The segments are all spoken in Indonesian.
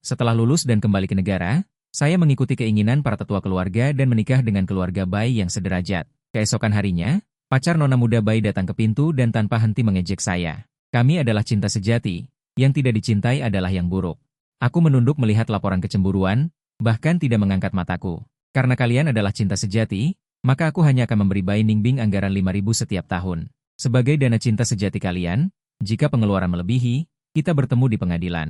Setelah lulus dan kembali ke negara, saya mengikuti keinginan para tetua keluarga dan menikah dengan keluarga Bai yang sederajat. Keesokan harinya, pacar nona muda Bai datang ke pintu dan tanpa henti mengejek saya. Kami adalah cinta sejati, yang tidak dicintai adalah yang buruk. Aku menunduk melihat laporan kecemburuan, bahkan tidak mengangkat mataku. Karena kalian adalah cinta sejati, maka aku hanya akan memberi Bai Ningbing anggaran 5.000 setiap tahun. Sebagai dana cinta sejati kalian, jika pengeluaran melebihi, kita bertemu di pengadilan.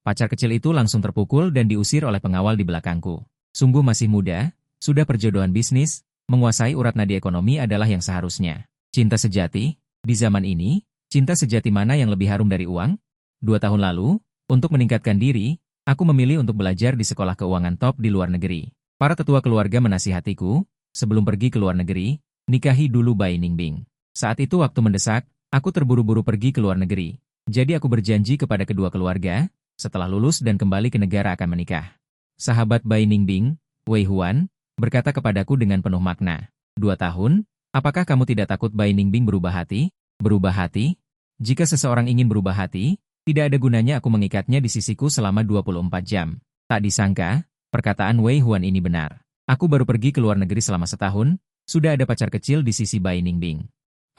Pacar kecil itu langsung terpukul dan diusir oleh pengawal di belakangku. Sungguh masih muda, sudah perjodohan bisnis, menguasai urat nadi ekonomi adalah yang seharusnya. Cinta sejati, di zaman ini, cinta sejati mana yang lebih harum dari uang? 2 tahun lalu, untuk meningkatkan diri, aku memilih untuk belajar di sekolah keuangan top di luar negeri. Para tetua keluarga menasihatiku, sebelum pergi ke luar negeri, nikahi dulu Bai Ningbing. Saat itu waktu mendesak, aku terburu-buru pergi ke luar negeri. Jadi aku berjanji kepada kedua keluarga, setelah lulus dan kembali ke negara akan menikah. Sahabat Bai Ningbing, Wei Huan, berkata kepadaku dengan penuh makna. 2 tahun, apakah kamu tidak takut Bai Ningbing berubah hati? Berubah hati? Jika seseorang ingin berubah hati, tidak ada gunanya aku mengikatnya di sisiku selama 24 jam. Tak disangka, perkataan Wei Huan ini benar. Aku baru pergi ke luar negeri selama setahun, sudah ada pacar kecil di sisi Bai Ningbing.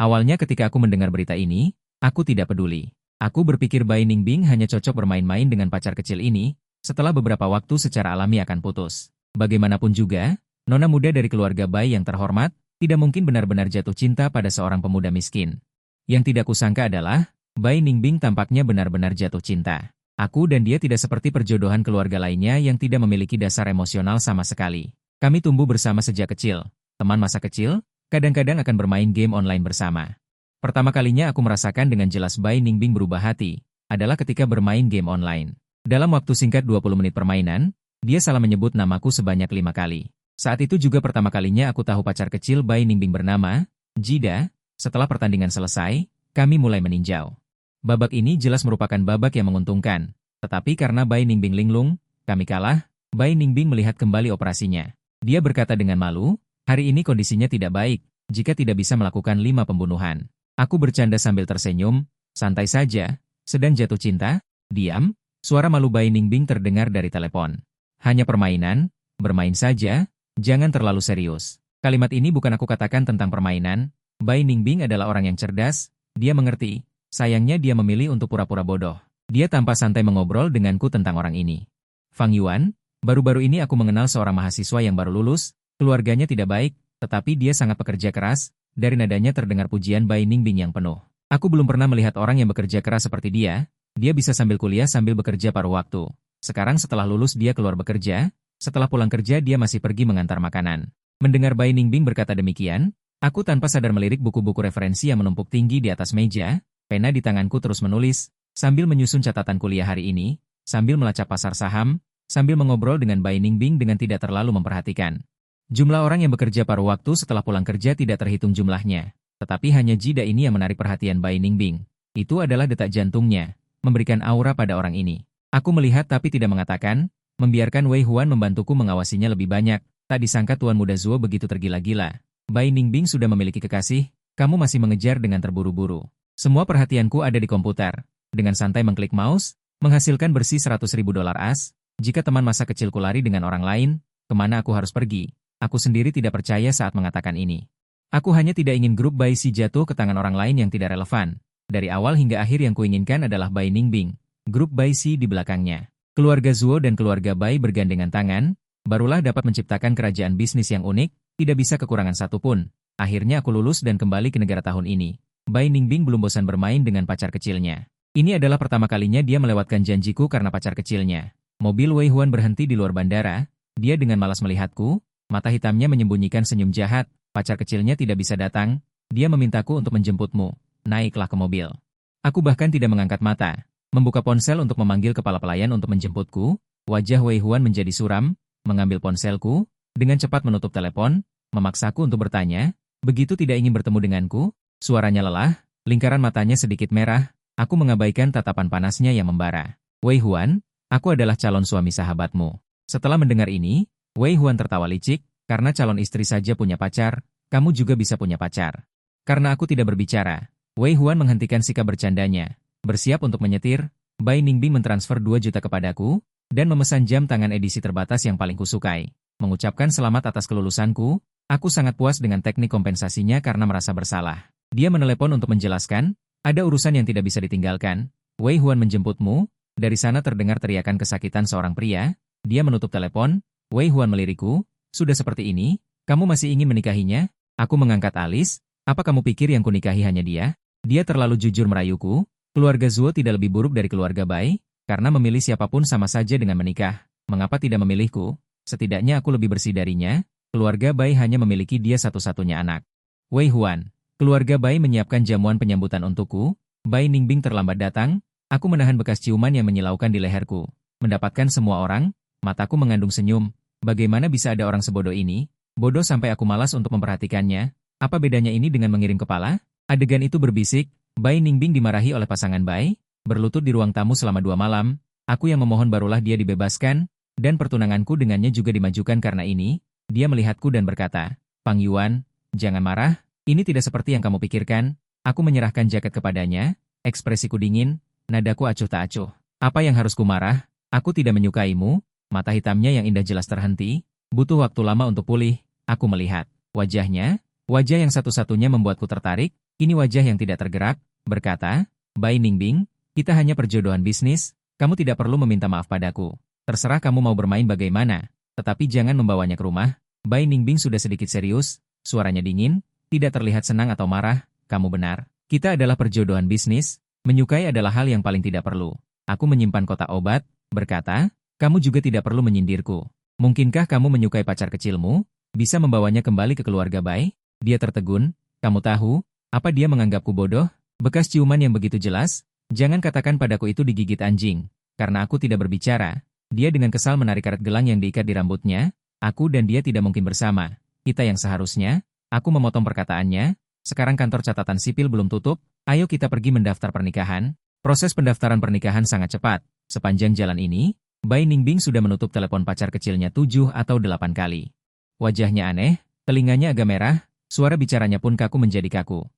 Awalnya ketika aku mendengar berita ini, aku tidak peduli. Aku berpikir Bai Ningbing hanya cocok bermain-main dengan pacar kecil ini, setelah beberapa waktu secara alami akan putus. Bagaimanapun juga, nona muda dari keluarga Bai yang terhormat, tidak mungkin benar-benar jatuh cinta pada seorang pemuda miskin. Yang tidak kusangka adalah, Bai Ningbing tampaknya benar-benar jatuh cinta. Aku dan dia tidak seperti perjodohan keluarga lainnya yang tidak memiliki dasar emosional sama sekali. Kami tumbuh bersama sejak kecil, teman masa kecil, kadang-kadang akan bermain game online bersama. Pertama kalinya aku merasakan dengan jelas Bai Ningbing berubah hati, adalah ketika bermain game online. Dalam waktu singkat 20 menit permainan, dia salah menyebut namaku sebanyak 5 kali. Saat itu juga pertama kalinya aku tahu pacar kecil Bai Ningbing bernama Jida. Setelah pertandingan selesai, kami mulai meninjau. Babak ini jelas merupakan babak yang menguntungkan, tetapi karena Bai Ningbing linglung, kami kalah. Bai Ningbing melihat kembali operasinya. Dia berkata dengan malu, hari ini kondisinya tidak baik, jika tidak bisa melakukan 5 pembunuhan. Aku bercanda sambil tersenyum, santai saja, sedang jatuh cinta, diam, suara malu Bai Ningbing terdengar dari telepon. Hanya permainan, bermain saja, jangan terlalu serius. Kalimat ini bukan aku katakan tentang permainan, Bai Ningbing adalah orang yang cerdas, dia mengerti, sayangnya dia memilih untuk pura-pura bodoh. Dia tanpa santai mengobrol denganku tentang orang ini. Fang Yuan, baru-baru ini aku mengenal seorang mahasiswa yang baru lulus, keluarganya tidak baik, tetapi dia sangat pekerja keras. Dari nadanya terdengar pujian Bai Ningbing yang penuh. Aku belum pernah melihat orang yang bekerja keras seperti dia bisa sambil kuliah sambil bekerja paruh waktu. Sekarang setelah lulus dia keluar bekerja, setelah pulang kerja dia masih pergi mengantar makanan. Mendengar Bai Ningbing berkata demikian, aku tanpa sadar melirik buku-buku referensi yang menumpuk tinggi di atas meja, pena di tanganku terus menulis, sambil menyusun catatan kuliah hari ini, sambil melacak pasar saham, sambil mengobrol dengan Bai Ningbing dengan tidak terlalu memperhatikan. Jumlah orang yang bekerja paruh waktu setelah pulang kerja tidak terhitung jumlahnya, tetapi hanya Jida ini yang menarik perhatian Bai Ningbing. Itu adalah detak jantungnya, memberikan aura pada orang ini. Aku melihat tapi tidak mengatakan, membiarkan Wei Huan membantuku mengawasinya lebih banyak, tak disangka Tuan Muda Zuo begitu tergila-gila. Bai Ningbing sudah memiliki kekasih, kamu masih mengejar dengan terburu-buru. Semua perhatianku ada di komputer. Dengan santai mengklik mouse, menghasilkan bersih $100.000 as, jika teman masa kecilku lari dengan orang lain, kemana aku harus pergi? Aku sendiri tidak percaya saat mengatakan ini. Aku hanya tidak ingin grup Bai Si jatuh ke tangan orang lain yang tidak relevan. Dari awal hingga akhir yang kuinginkan adalah Bai Ningbing, grup Bai Si di belakangnya. Keluarga Zuo dan keluarga Bai bergandengan tangan, barulah dapat menciptakan kerajaan bisnis yang unik, tidak bisa kekurangan satupun. Akhirnya aku lulus dan kembali ke negara tahun ini. Bai Ningbing belum bosan bermain dengan pacar kecilnya. Ini adalah pertama kalinya dia melewatkan janjiku karena pacar kecilnya. Mobil Wei Huan berhenti di luar bandara, dia dengan malas melihatku. Mata hitamnya menyembunyikan senyum jahat, pacar kecilnya tidak bisa datang, dia memintaku untuk menjemputmu, naiklah ke mobil. Aku bahkan tidak mengangkat mata, membuka ponsel untuk memanggil kepala pelayan untuk menjemputku, wajah Wei Huan menjadi suram, mengambil ponselku, dengan cepat menutup telepon, memaksaku untuk bertanya, begitu tidak ingin bertemu denganku, suaranya lelah, lingkaran matanya sedikit merah, aku mengabaikan tatapan panasnya yang membara. Wei Huan, aku adalah calon suami sahabatmu. Setelah mendengar ini, Wei Huan tertawa licik, karena calon istri saja punya pacar, kamu juga bisa punya pacar. Karena aku tidak berbicara, Wei Huan menghentikan sikap bercandanya. Bersiap untuk menyetir, Bai Ningbing mentransfer 2 juta kepadaku, dan memesan jam tangan edisi terbatas yang paling kusukai. Mengucapkan selamat atas kelulusanku, aku sangat puas dengan teknik kompensasinya karena merasa bersalah. Dia menelepon untuk menjelaskan, ada urusan yang tidak bisa ditinggalkan. Wei Huan menjemputmu. Dari sana terdengar teriakan kesakitan seorang pria. Dia menutup telepon. Wei Huan melirikku, sudah seperti ini, kamu masih ingin menikahinya? Aku mengangkat alis, apa kamu pikir yang kunikahi hanya dia? Dia terlalu jujur merayuku, keluarga Zuo tidak lebih buruk dari keluarga Bai, karena memilih siapapun sama saja dengan menikah. Mengapa tidak memilihku? Setidaknya aku lebih bersih darinya, keluarga Bai hanya memiliki dia satu-satunya anak. Wei Huan, keluarga Bai menyiapkan jamuan penyambutan untukku. Bai Ningbing terlambat datang, aku menahan bekas ciuman yang menyilaukan di leherku. Mendapatkan semua orang, mataku mengandung senyum. Bagaimana bisa ada orang sebodoh ini? Bodoh sampai aku malas untuk memperhatikannya. Apa bedanya ini dengan mengirim kepala? Adegan itu berbisik, Bai Ningbing dimarahi oleh pasangan Bai, berlutut di ruang tamu selama 2 malam, aku yang memohon barulah dia dibebaskan, dan pertunanganku dengannya juga dimajukan karena ini. Dia melihatku dan berkata, Pang Yuan, jangan marah, ini tidak seperti yang kamu pikirkan. Aku menyerahkan jaket kepadanya, ekspresiku dingin, nadaku acuh tak acuh. Apa yang harus ku marah? Aku tidak menyukaimu. Mata hitamnya yang indah jelas terhenti, butuh waktu lama untuk pulih. Aku melihat wajahnya, wajah yang satu-satunya membuatku tertarik, ini wajah yang tidak tergerak, berkata, Bai Ningbing, kita hanya perjodohan bisnis, kamu tidak perlu meminta maaf padaku. Terserah kamu mau bermain bagaimana, tetapi jangan membawanya ke rumah. Bai Ningbing sudah sedikit serius, suaranya dingin, tidak terlihat senang atau marah, kamu benar. Kita adalah perjodohan bisnis, menyukai adalah hal yang paling tidak perlu. Aku menyimpan kotak obat, berkata, kamu juga tidak perlu menyindirku. Mungkinkah kamu menyukai pacar kecilmu? Bisa membawanya kembali ke keluarga Bai? Dia tertegun, kamu tahu, apa dia menganggapku bodoh? Bekas ciuman yang begitu jelas, jangan katakan padaku itu digigit anjing. Karena aku tidak berbicara, dia dengan kesal menarik karet gelang yang diikat di rambutnya, aku dan dia tidak mungkin bersama. Kita yang seharusnya, aku memotong perkataannya, sekarang kantor catatan sipil belum tutup, ayo kita pergi mendaftar pernikahan. Proses pendaftaran pernikahan sangat cepat, sepanjang jalan ini, Bai Ningbing sudah menutup telepon pacar kecilnya 7 atau 8 kali. Wajahnya aneh, telinganya agak merah, suara bicaranya pun kaku menjadi kaku.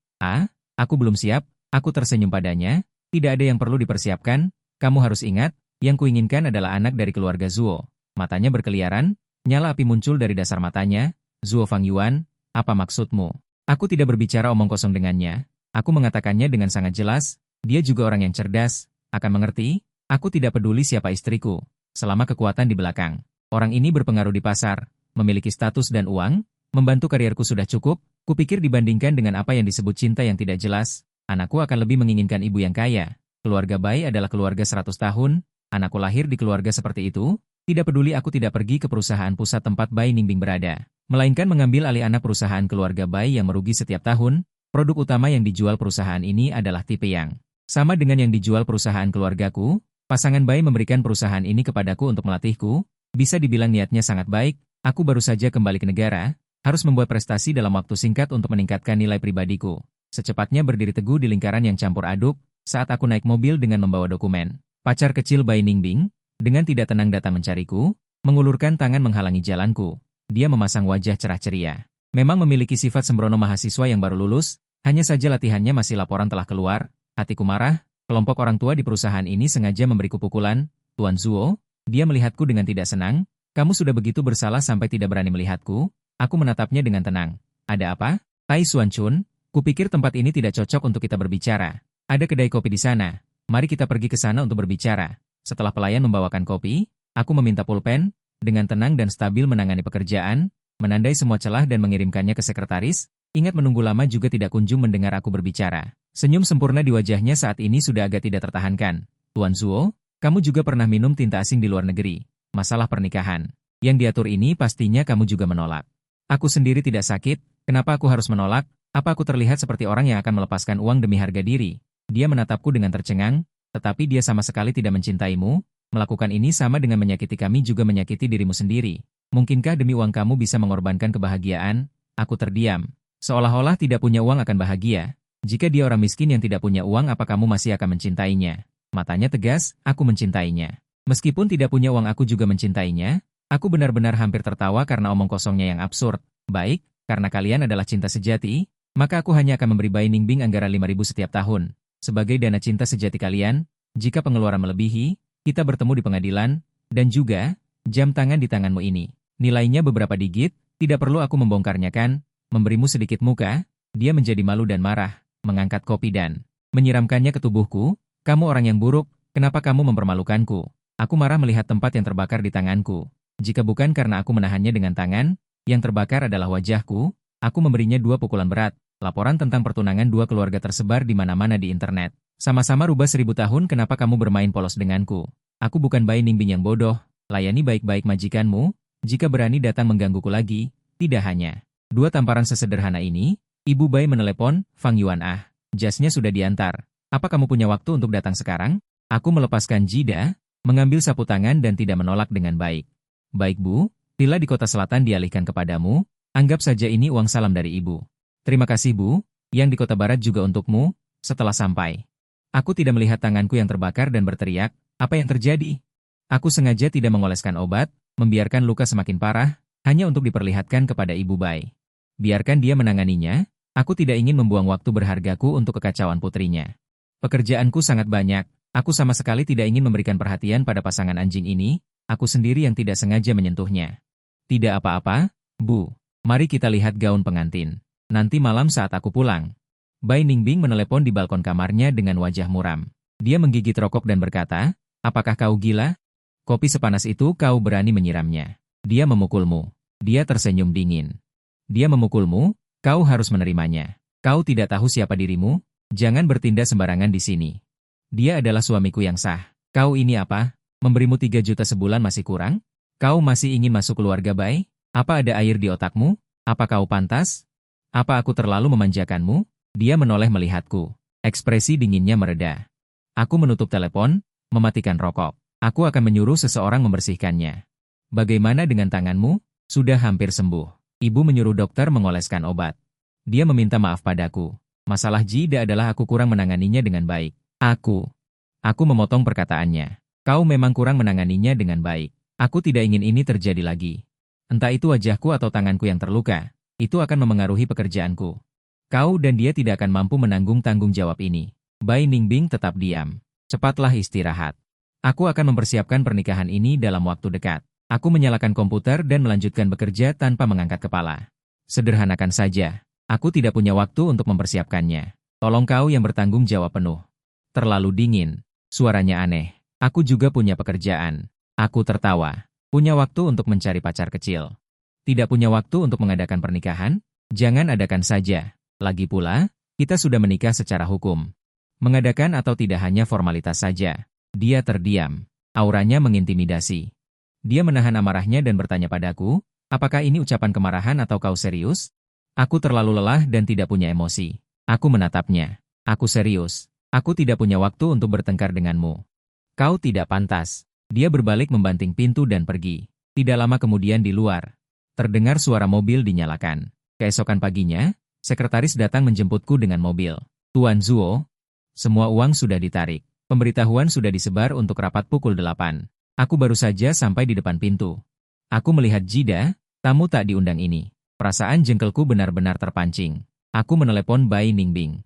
Aku belum siap, aku tersenyum padanya, tidak ada yang perlu dipersiapkan, kamu harus ingat, yang kuinginkan adalah anak dari keluarga Zuo. Matanya berkeliaran, nyala api muncul dari dasar matanya, Zuo Fang Yuan, apa maksudmu? Aku tidak berbicara omong kosong dengannya, aku mengatakannya dengan sangat jelas, dia juga orang yang cerdas, akan mengerti, aku tidak peduli siapa istriku. Selama kekuatan di belakang, orang ini berpengaruh di pasar, memiliki status dan uang, membantu karierku sudah cukup, kupikir dibandingkan dengan apa yang disebut cinta yang tidak jelas, anakku akan lebih menginginkan ibu yang kaya. Keluarga Bai adalah keluarga 100 tahun, anakku lahir di keluarga seperti itu, tidak peduli aku tidak pergi ke perusahaan pusat tempat Bai Ningbing berada, melainkan mengambil alih anak perusahaan keluarga Bai yang merugi setiap tahun. Produk utama yang dijual perusahaan ini adalah tipe yang sama dengan yang dijual perusahaan keluargaku. Pasangan Bai memberikan perusahaan ini kepadaku untuk melatihku, bisa dibilang niatnya sangat baik, aku baru saja kembali ke negara, harus membuat prestasi dalam waktu singkat untuk meningkatkan nilai pribadiku. Secepatnya berdiri teguh di lingkaran yang campur aduk, saat aku naik mobil dengan membawa dokumen. Pacar kecil Bai Ningbing, dengan tidak tenang datang mencariku, mengulurkan tangan menghalangi jalanku. Dia memasang wajah cerah ceria. Memang memiliki sifat sembrono mahasiswa yang baru lulus, hanya saja latihannya masih laporan telah keluar, hatiku marah. Kelompok orang tua di perusahaan ini sengaja memberiku pukulan, Tuan Zuo. Dia melihatku dengan tidak senang, kamu sudah begitu bersalah sampai tidak berani melihatku. Aku menatapnya dengan tenang. Ada apa? Tai Xuan Chun, kupikir tempat ini tidak cocok untuk kita berbicara. Ada kedai kopi di sana, mari kita pergi ke sana untuk berbicara. Setelah pelayan membawakan kopi, aku meminta pulpen, dengan tenang dan stabil menangani pekerjaan, menandai semua celah dan mengirimkannya ke sekretaris. Ingat menunggu lama juga tidak kunjung mendengar aku berbicara. Senyum sempurna di wajahnya saat ini sudah agak tidak tertahankan. Tuan Zuo, kamu juga pernah minum tinta asing di luar negeri. Masalah pernikahan yang diatur ini pastinya kamu juga menolak. Aku sendiri tidak sakit, kenapa aku harus menolak? Apa aku terlihat seperti orang yang akan melepaskan uang demi harga diri? Dia menatapku dengan tercengang, tetapi dia sama sekali tidak mencintaimu. Melakukan ini sama dengan menyakiti kami juga menyakiti dirimu sendiri. Mungkinkah demi uang kamu bisa mengorbankan kebahagiaan? Aku terdiam. Seolah-olah tidak punya uang akan bahagia. Jika dia orang miskin yang tidak punya uang, apa kamu masih akan mencintainya? Matanya tegas, aku mencintainya. Meskipun tidak punya uang aku juga mencintainya. Aku benar-benar hampir tertawa karena omong kosongnya yang absurd. Baik, karena kalian adalah cinta sejati, maka aku hanya akan memberi Bai Ningbing anggaran 5.000 setiap tahun. Sebagai dana cinta sejati kalian, jika pengeluaran melebihi, kita bertemu di pengadilan, Dan juga, jam tangan di tanganmu ini. Nilainya beberapa digit, tidak perlu aku membongkarnya kan? Memberimu sedikit muka, dia menjadi malu dan marah, mengangkat kopi dan menyiramkannya ke tubuhku. Kamu orang yang buruk, kenapa kamu mempermalukanku? Aku marah melihat tempat yang terbakar di tanganku. Jika bukan karena aku menahannya dengan tangan, yang terbakar adalah wajahku, aku memberinya 2 pukulan berat. Laporan tentang pertunangan 2 keluarga tersebar di mana-mana di internet. Sama-sama rubah 1000 tahun, kenapa kamu bermain polos denganku? Aku bukan Bai Ningbing yang bodoh. Layani baik-baik majikanmu, jika berani datang menggangguku lagi. Tidak hanya 2 tamparan sesederhana ini, Ibu Bai menelepon, Fang Yuan jasnya sudah diantar. Apa kamu punya waktu untuk datang sekarang? Aku melepaskan jida, mengambil sapu tangan dan tidak menolak dengan baik. Baik Bu, bila di kota selatan dialihkan kepadamu, anggap saja ini uang salam dari Ibu. Terima kasih Bu, yang di kota barat juga untukmu. Setelah sampai, aku tidak melihat tanganku yang terbakar dan berteriak, apa yang terjadi? Aku sengaja tidak mengoleskan obat, membiarkan luka semakin parah, hanya untuk diperlihatkan kepada Ibu Bai. Biarkan dia menanganinya, aku tidak ingin membuang waktu berhargaku untuk kekacauan putrinya. Pekerjaanku sangat banyak, aku sama sekali tidak ingin memberikan perhatian pada pasangan anjing ini, aku sendiri yang tidak sengaja menyentuhnya. Tidak apa-apa, Bu. Mari kita lihat gaun pengantin. Nanti malam saat aku pulang. Bai Ningbing menelepon di balkon kamarnya dengan wajah muram. Dia menggigit rokok dan berkata, apakah kau gila? Kopi sepanas itu kau berani menyiramnya. Dia memukulmu. Dia tersenyum dingin. Dia memukulmu, kau harus menerimanya. Kau tidak tahu siapa dirimu? Jangan bertindak sembarangan di sini. Dia adalah suamiku yang sah. Kau ini apa? Memberimu 3 juta sebulan masih kurang? Kau masih ingin masuk keluarga Bai? Apa ada air di otakmu? Apa kau pantas? Apa aku terlalu memanjakanmu? Dia menoleh melihatku. Ekspresi dinginnya mereda. Aku menutup telepon, mematikan rokok. Aku akan menyuruh seseorang membersihkannya. Bagaimana dengan tanganmu? Sudah hampir sembuh. Ibu menyuruh dokter mengoleskan obat. Dia meminta maaf padaku. Masalah jida adalah aku kurang menanganinya dengan baik. Aku memotong perkataannya. Kau memang kurang menanganinya dengan baik. Aku tidak ingin ini terjadi lagi. Entah itu wajahku atau tanganku yang terluka, itu akan memengaruhi pekerjaanku. Kau dan dia tidak akan mampu menanggung tanggung jawab ini. Bai Ningbing tetap diam. Cepatlah istirahat. Aku akan mempersiapkan pernikahan ini dalam waktu dekat. Aku menyalakan komputer dan melanjutkan bekerja tanpa mengangkat kepala. Sederhanakan saja. Aku tidak punya waktu untuk mempersiapkannya. Tolong kau yang bertanggung jawab penuh. Terlalu dingin. Suaranya aneh. Aku juga punya pekerjaan. Aku tertawa. Punya waktu untuk mencari pacar kecil. Tidak punya waktu untuk mengadakan pernikahan? Jangan adakan saja. Lagi pula, kita sudah menikah secara hukum. Mengadakan atau tidak hanya formalitas saja. Dia terdiam. Auranya mengintimidasi. Dia menahan amarahnya dan bertanya padaku, apakah ini ucapan kemarahan atau kau serius? Aku terlalu lelah dan tidak punya emosi. Aku menatapnya. Aku serius. Aku tidak punya waktu untuk bertengkar denganmu. Kau tidak pantas. Dia berbalik membanting pintu dan pergi. Tidak lama kemudian di luar, terdengar suara mobil dinyalakan. Keesokan paginya, sekretaris datang menjemputku dengan mobil. Tuan Zuo, semua uang sudah ditarik. Pemberitahuan sudah disebar untuk rapat pukul 8. Aku baru saja sampai di depan pintu. Aku melihat jida, tamu tak diundang ini. Perasaan jengkelku benar-benar terpancing. Aku menelepon Bai Ningbing.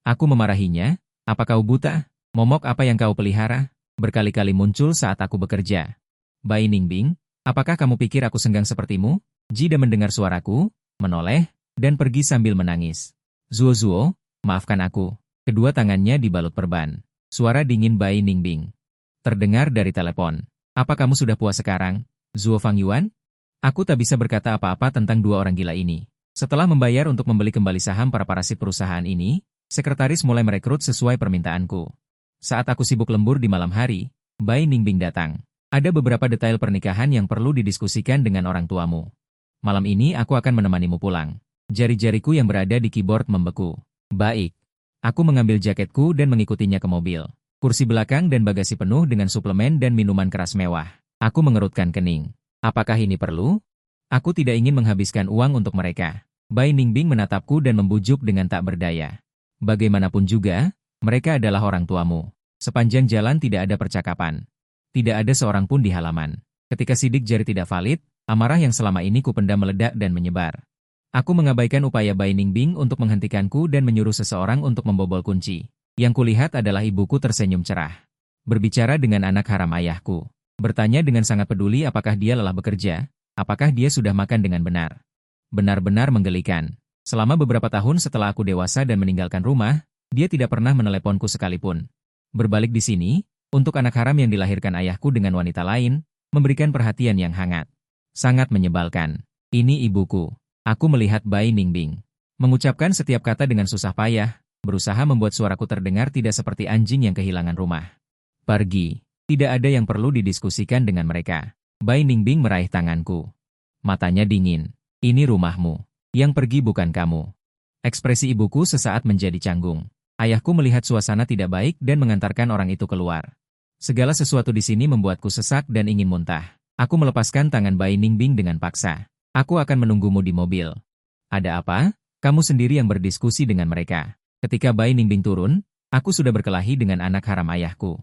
Aku memarahinya, apa kau buta? Momok apa yang kau pelihara? Berkali-kali muncul saat aku bekerja. Bai Ningbing, apakah kamu pikir aku senggang sepertimu? Jida mendengar suaraku, menoleh, dan pergi sambil menangis. Zuo, maafkan aku. Kedua tangannya dibalut perban. Suara dingin Bai Ningbing terdengar dari telepon. Apa kamu sudah puas sekarang, Zuo Fang Yuan? Aku tak bisa berkata apa-apa tentang 2 orang gila ini. Setelah membayar untuk membeli kembali saham para parasit perusahaan ini, sekretaris mulai merekrut sesuai permintaanku. Saat aku sibuk lembur di malam hari, Bai Ningbing datang. Ada beberapa detail pernikahan yang perlu didiskusikan dengan orang tuamu. Malam ini aku akan menemanimu pulang. Jari-jariku yang berada di keyboard membeku. Baik. Aku mengambil jaketku dan mengikutinya ke mobil. Kursi belakang dan bagasi penuh dengan suplemen dan minuman keras mewah. Aku mengerutkan kening. Apakah ini perlu? Aku tidak ingin menghabiskan uang untuk mereka. Bai Ningbing menatapku dan membujuk dengan tak berdaya. Bagaimanapun juga, mereka adalah orang tuamu. Sepanjang jalan tidak ada percakapan. Tidak ada seorang pun di halaman. Ketika sidik jari tidak valid, amarah yang selama ini kupendam meledak dan menyebar. Aku mengabaikan upaya Bai Ningbing untuk menghentikanku dan menyuruh seseorang untuk membobol kunci. Yang kulihat adalah ibuku tersenyum cerah. Berbicara dengan anak haram ayahku. Bertanya dengan sangat peduli apakah dia lelah bekerja, apakah dia sudah makan dengan benar. Benar-benar menggelikan. Selama beberapa tahun setelah aku dewasa dan meninggalkan rumah, dia tidak pernah meneleponku sekalipun. Berbalik di sini, untuk anak haram yang dilahirkan ayahku dengan wanita lain, memberikan perhatian yang hangat. Sangat menyebalkan. Ini ibuku. Aku melihat Bai Ningbing. Mengucapkan setiap kata dengan susah payah, berusaha membuat suaraku terdengar tidak seperti anjing yang kehilangan rumah. Pergi. Tidak ada yang perlu didiskusikan dengan mereka. Bai Ningbing meraih tanganku. Matanya dingin. Ini rumahmu. Yang pergi bukan kamu. Ekspresi ibuku sesaat menjadi canggung. Ayahku melihat suasana tidak baik dan mengantarkan orang itu keluar. Segala sesuatu di sini membuatku sesak dan ingin muntah. Aku melepaskan tangan Bai Ningbing dengan paksa. Aku akan menunggumu di mobil. Ada apa? Kamu sendiri yang berdiskusi dengan mereka. Ketika Bai Ningbing turun, aku sudah berkelahi dengan anak haram ayahku.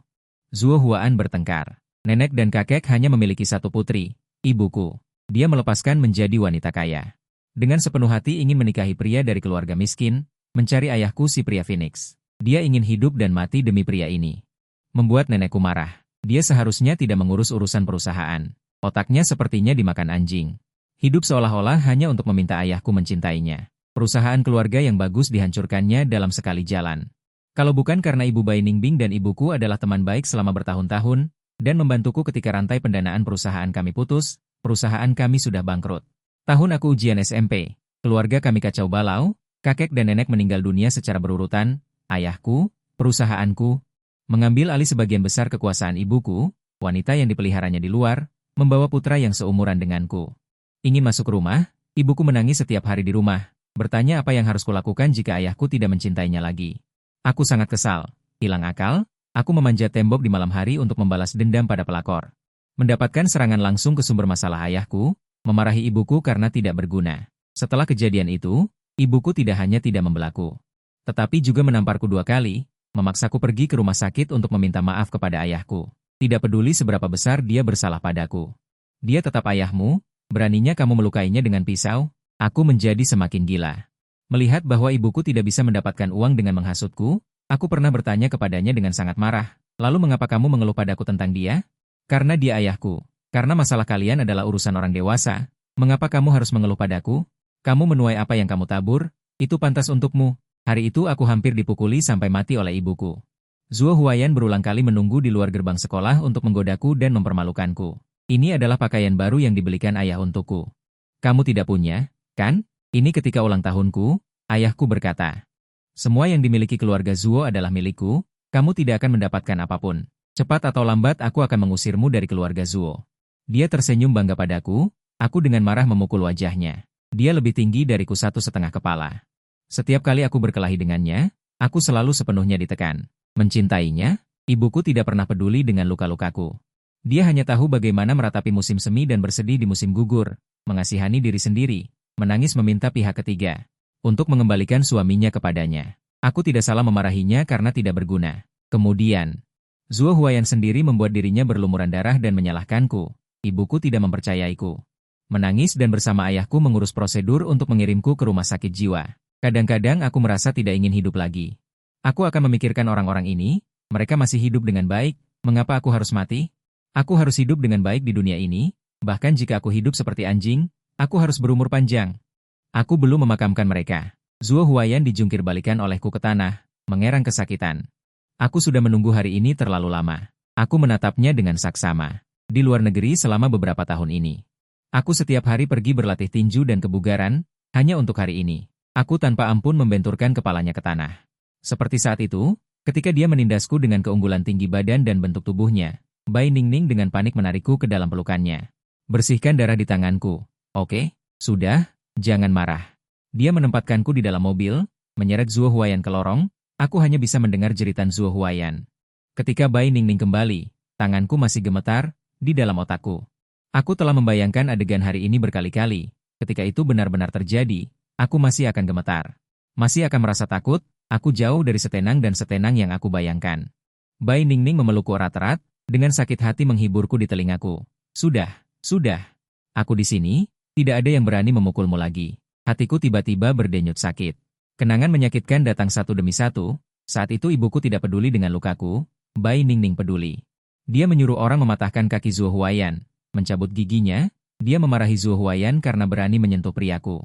Zuo Huan bertengkar. Nenek dan kakek hanya memiliki satu putri, ibuku. Dia melepaskan menjadi wanita kaya. Dengan sepenuh hati ingin menikahi pria dari keluarga miskin, mencari ayahku si pria Phoenix. Dia ingin hidup dan mati demi pria ini. Membuat nenekku marah. Dia seharusnya tidak mengurus urusan perusahaan. Otaknya sepertinya dimakan anjing. Hidup seolah-olah hanya untuk meminta ayahku mencintainya. Perusahaan keluarga yang bagus dihancurkannya dalam sekali jalan. Kalau bukan karena Ibu Bai Ningbing dan ibuku adalah teman baik selama bertahun-tahun, dan membantuku ketika rantai pendanaan perusahaan kami putus, perusahaan kami sudah bangkrut. Tahun aku ujian SMP, keluarga kami kacau balau, kakek dan nenek meninggal dunia secara berurutan, ayahku, perusahaanku, mengambil alih sebagian besar kekuasaan ibuku, wanita yang dipeliharanya di luar, membawa putra yang seumuran denganku. Ingin masuk rumah, ibuku menangis setiap hari di rumah, bertanya apa yang harus kulakukan jika ayahku tidak mencintainya lagi. Aku sangat kesal, hilang akal, aku memanjat tembok di malam hari untuk membalas dendam pada pelakor. Mendapatkan serangan langsung ke sumber masalah ayahku, memarahi ibuku karena tidak berguna. Setelah kejadian itu, ibuku tidak hanya tidak membelaku, tetapi juga menamparku 2 kali, memaksaku pergi ke rumah sakit untuk meminta maaf kepada ayahku. Tidak peduli seberapa besar dia bersalah padaku. Dia tetap ayahmu, beraninya kamu melukainya dengan pisau, aku menjadi semakin gila. Melihat bahwa ibuku tidak bisa mendapatkan uang dengan menghasutku, aku pernah bertanya kepadanya dengan sangat marah, lalu mengapa kamu mengeluh padaku tentang dia? Karena dia ayahku. Karena masalah kalian adalah urusan orang dewasa, mengapa kamu harus mengeluh padaku? Kamu menuai apa yang kamu tabur, itu pantas untukmu. Hari itu aku hampir dipukuli sampai mati oleh ibuku. Zuo Huayan berulang kali menunggu di luar gerbang sekolah untuk menggodaku dan mempermalukanku. Ini adalah pakaian baru yang dibelikan ayah untukku. Kamu tidak punya, kan? Ini ketika ulang tahunku, ayahku berkata. Semua yang dimiliki keluarga Zuo adalah milikku, kamu tidak akan mendapatkan apapun. Cepat atau lambat aku akan mengusirmu dari keluarga Zuo. Dia tersenyum bangga padaku, aku dengan marah memukul wajahnya. Dia lebih tinggi dariku 1,5 kepala. Setiap kali aku berkelahi dengannya, aku selalu sepenuhnya ditekan. Mencintainya, ibuku tidak pernah peduli dengan luka-lukaku. Dia hanya tahu bagaimana meratapi musim semi dan bersedih di musim gugur, mengasihani diri sendiri, menangis meminta pihak ketiga untuk mengembalikan suaminya kepadanya. Aku tidak salah memarahinya karena tidak berguna. Kemudian, Zuo Huayan sendiri membuat dirinya berlumuran darah dan menyalahkanku. Ibuku tidak mempercayaiku. Menangis dan bersama ayahku mengurus prosedur untuk mengirimku ke rumah sakit jiwa. Kadang-kadang aku merasa tidak ingin hidup lagi. Aku akan memikirkan orang-orang ini, mereka masih hidup dengan baik, mengapa aku harus mati? Aku harus hidup dengan baik di dunia ini, bahkan jika aku hidup seperti anjing, aku harus berumur panjang. Aku belum memakamkan mereka. Zuo Huayan dijungkir balikan olehku ke tanah, mengerang kesakitan. Aku sudah menunggu hari ini terlalu lama. Aku menatapnya dengan saksama. Di luar negeri selama beberapa tahun ini. Aku setiap hari pergi berlatih tinju dan kebugaran, hanya untuk hari ini. Aku tanpa ampun membenturkan kepalanya ke tanah. Seperti saat itu, ketika dia menindasku dengan keunggulan tinggi badan dan bentuk tubuhnya, Bai Ningning dengan panik menarikku ke dalam pelukannya. Bersihkan darah di tanganku. Oke, sudah, jangan marah. Dia menempatkanku di dalam mobil, menyeret Zuo Huayan ke lorong, aku hanya bisa mendengar jeritan Zuo Huayan. Ketika Bai Ningning kembali, tanganku masih gemetar, di dalam otakku. Aku telah membayangkan adegan hari ini berkali-kali. Ketika itu benar-benar terjadi, aku masih akan gemetar. Masih akan merasa takut, aku jauh dari setenang dan setenang yang aku bayangkan. Bai Ningning memelukku erat-erat, dengan sakit hati menghiburku di telingaku. Sudah. Aku di sini, tidak ada yang berani memukulmu lagi. Hatiku tiba-tiba berdenyut sakit. Kenangan menyakitkan datang satu demi satu, saat itu ibuku tidak peduli dengan lukaku, Bai Ningning peduli. Dia menyuruh orang mematahkan kaki Zuo Huayan, mencabut giginya. Dia memarahi Zuo Huayan karena berani menyentuh priaku.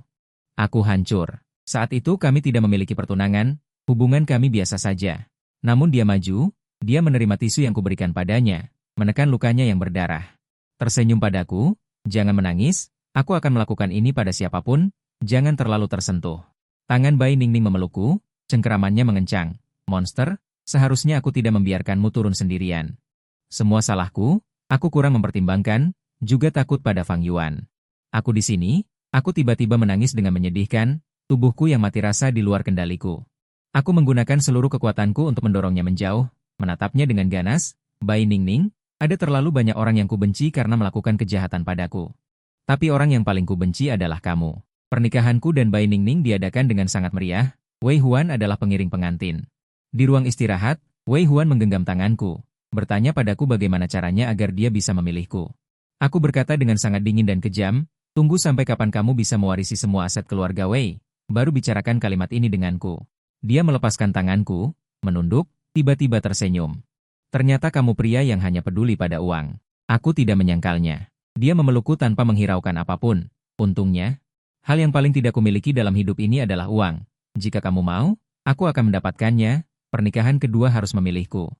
Aku hancur. Saat itu kami tidak memiliki pertunangan, hubungan kami biasa saja. Namun dia maju, dia menerima tisu yang kuberikan padanya, menekan lukanya yang berdarah. Tersenyum padaku, jangan menangis, aku akan melakukan ini pada siapapun, jangan terlalu tersentuh. Tangan Bai Ningning memelukku, cengkeramannya mengencang. Monster, seharusnya aku tidak membiarkanmu turun sendirian. Semua salahku, aku kurang mempertimbangkan, juga takut pada Fang Yuan. Aku di sini, aku tiba-tiba menangis dengan menyedihkan, tubuhku yang mati rasa di luar kendaliku. Aku menggunakan seluruh kekuatanku untuk mendorongnya menjauh, menatapnya dengan ganas. Bai Ningning, ada terlalu banyak orang yang kubenci karena melakukan kejahatan padaku. Tapi orang yang paling kubenci adalah kamu. Pernikahanku dan Bai Ningning diadakan dengan sangat meriah. Wei Huan adalah pengiring pengantin. Di ruang istirahat, Wei Huan menggenggam tanganku, bertanya padaku bagaimana caranya agar dia bisa memilihku. Aku berkata dengan sangat dingin dan kejam, tunggu sampai kapan kamu bisa mewarisi semua aset keluarga Wei, baru bicarakan kalimat ini denganku. Dia melepaskan tanganku, menunduk, tiba-tiba tersenyum. Ternyata kamu pria yang hanya peduli pada uang. Aku tidak menyangkalnya. Dia memelukku tanpa menghiraukan apapun. Untungnya, hal yang paling tidak kumiliki dalam hidup ini adalah uang. Jika kamu mau, aku akan mendapatkannya. Pernikahan kedua harus memilihku.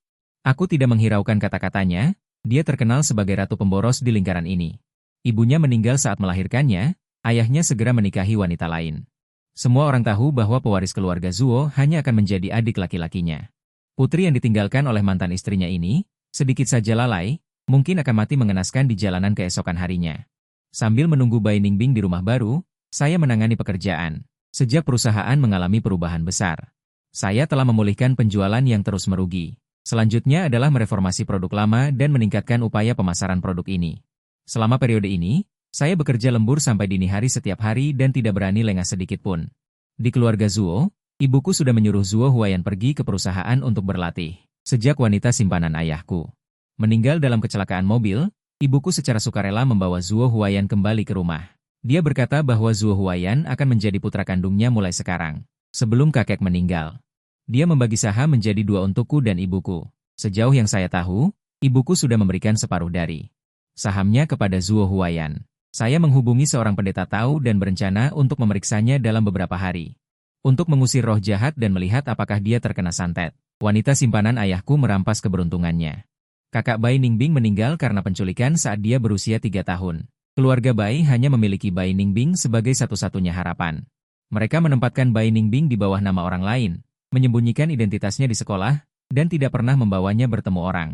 Aku tidak menghiraukan kata-katanya, dia terkenal sebagai ratu pemboros di lingkaran ini. Ibunya meninggal saat melahirkannya, ayahnya segera menikahi wanita lain. Semua orang tahu bahwa pewaris keluarga Zuo hanya akan menjadi adik laki-lakinya. Putri yang ditinggalkan oleh mantan istrinya ini, sedikit saja lalai, mungkin akan mati mengenaskan di jalanan keesokan harinya. Sambil menunggu Bai Ningbing di rumah baru, saya menangani pekerjaan. Sejak perusahaan mengalami perubahan besar, saya telah memulihkan penjualan yang terus merugi. Selanjutnya adalah mereformasi produk lama dan meningkatkan upaya pemasaran produk ini. Selama periode ini, saya bekerja lembur sampai dini hari setiap hari dan tidak berani lengah sedikit pun. Di keluarga Zuo, ibuku sudah menyuruh Zuo Huayan pergi ke perusahaan untuk berlatih. Sejak wanita simpanan ayahku meninggal dalam kecelakaan mobil, ibuku secara sukarela membawa Zuo Huayan kembali ke rumah. Dia berkata bahwa Zuo Huayan akan menjadi putra kandungnya mulai sekarang, sebelum kakek meninggal. Dia membagi saham menjadi 2 untukku dan ibuku. Sejauh yang saya tahu, ibuku sudah memberikan separuh dari sahamnya kepada Zuo Huayan. Saya menghubungi seorang pendeta Tao dan berencana untuk memeriksanya dalam beberapa hari. Untuk mengusir roh jahat dan melihat apakah dia terkena santet. Wanita simpanan ayahku merampas keberuntungannya. Kakak Bai Ningbing meninggal karena penculikan saat dia berusia 3 tahun. Keluarga Bai hanya memiliki Bai Ningbing sebagai satu-satunya harapan. Mereka menempatkan Bai Ningbing di bawah nama orang lain, menyembunyikan identitasnya di sekolah, dan tidak pernah membawanya bertemu orang.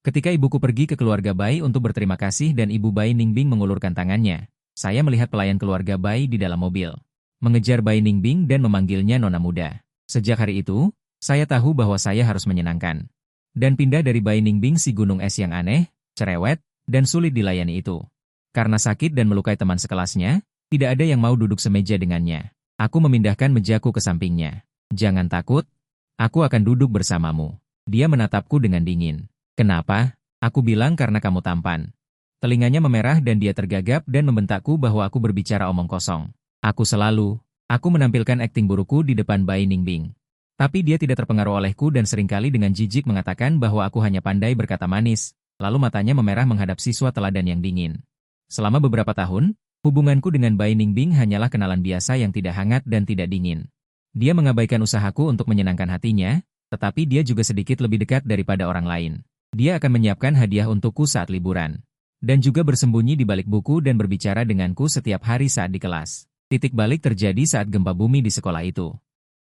Ketika ibuku pergi ke keluarga Bai untuk berterima kasih dan ibu Bai Ningbing mengulurkan tangannya, saya melihat pelayan keluarga Bai di dalam mobil, mengejar Bai Ningbing dan memanggilnya nona muda. Sejak hari itu, saya tahu bahwa saya harus menyenangkan. Dan pindah dari Bai Ningbing si gunung es yang aneh, cerewet, dan sulit dilayani itu. Karena sakit dan melukai teman sekelasnya, tidak ada yang mau duduk semeja dengannya. Aku memindahkan mejaku ke sampingnya. Jangan takut, aku akan duduk bersamamu. Dia menatapku dengan dingin. Kenapa? Aku bilang karena kamu tampan. Telinganya memerah dan dia tergagap dan membentakku bahwa aku berbicara omong kosong. Aku menampilkan akting burukku di depan Bai Ningbing. Tapi dia tidak terpengaruh olehku dan seringkali dengan jijik mengatakan bahwa aku hanya pandai berkata manis, lalu matanya memerah menghadap siswa teladan yang dingin. Selama beberapa tahun, hubunganku dengan Bai Ningbing hanyalah kenalan biasa yang tidak hangat dan tidak dingin. Dia mengabaikan usahaku untuk menyenangkan hatinya, tetapi dia juga sedikit lebih dekat daripada orang lain. Dia akan menyiapkan hadiah untukku saat liburan. Dan juga bersembunyi di balik buku dan berbicara denganku setiap hari saat di kelas. Titik balik terjadi saat gempa bumi di sekolah itu.